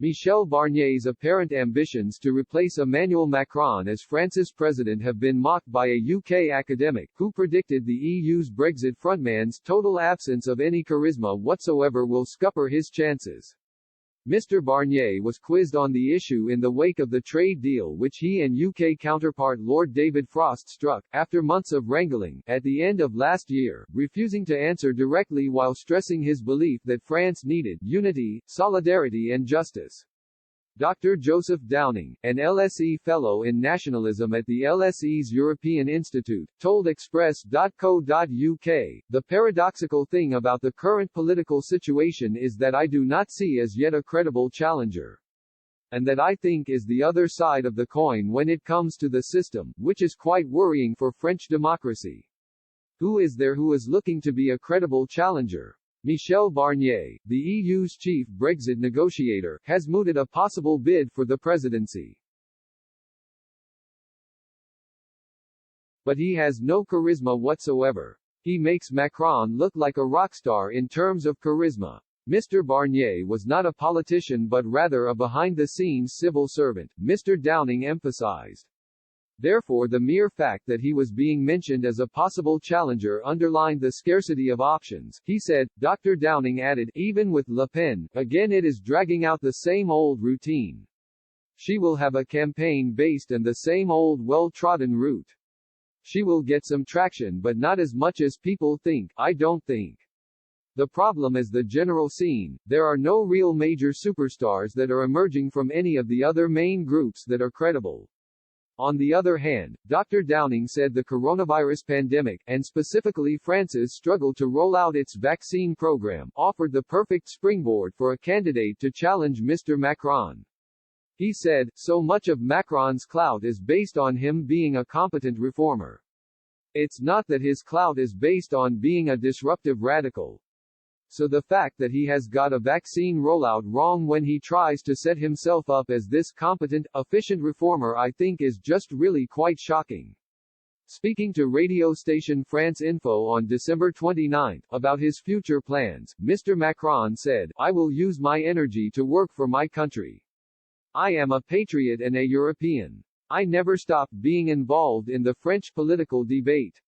Michel Barnier's apparent ambitions to replace Emmanuel Macron as France's president have been mocked by a UK academic, who predicted the EU's Brexit frontman's total absence of any charisma whatsoever will scupper his chances. Mr. Barnier was quizzed on the issue in the wake of the trade deal which he and UK counterpart Lord David Frost struck, after months of wrangling, at the end of last year, refusing to answer directly while stressing his belief that France needed unity, solidarity and justice. Dr. Joseph Downing, an LSE Fellow in Nationalism at the LSE's European Institute, told Express.co.uk, "The paradoxical thing about the current political situation is that I do not see as yet a credible challenger. And that I think is the other side of the coin when it comes to the system, which is quite worrying for French democracy. Who is there who is looking to be a credible challenger?" Michel Barnier, the EU's chief Brexit negotiator, has mooted a possible bid for the presidency. But he has no charisma whatsoever. He makes Macron look like a rock star in terms of charisma. Mr. Barnier was not a politician but rather a behind-the-scenes civil servant, Mr. Downing emphasized. Therefore the mere fact that he was being mentioned as a possible challenger underlined the scarcity of options, he said. Dr. Downing added, "Even with Le Pen, again it is dragging out the same old routine. She will have a campaign based on the same old well-trodden route. She will get some traction but not as much as people think, I don't think. The problem is the general scene. There are no real major superstars that are emerging from any of the other main groups that are credible." On the other hand, Dr. Downing said the coronavirus pandemic, and specifically France's struggle to roll out its vaccine program, offered the perfect springboard for a candidate to challenge Mr. Macron. He said, "So much of Macron's clout is based on him being a competent reformer. It's not that his clout is based on being a disruptive radical. So the fact that he has got a vaccine rollout wrong when he tries to set himself up as this competent, efficient reformer I think is just really quite shocking." Speaking to radio station France Info on December 29, about his future plans, Mr. Macron said, "I will use my energy to work for my country. I am a patriot and a European. I never stopped being involved in the French political debate.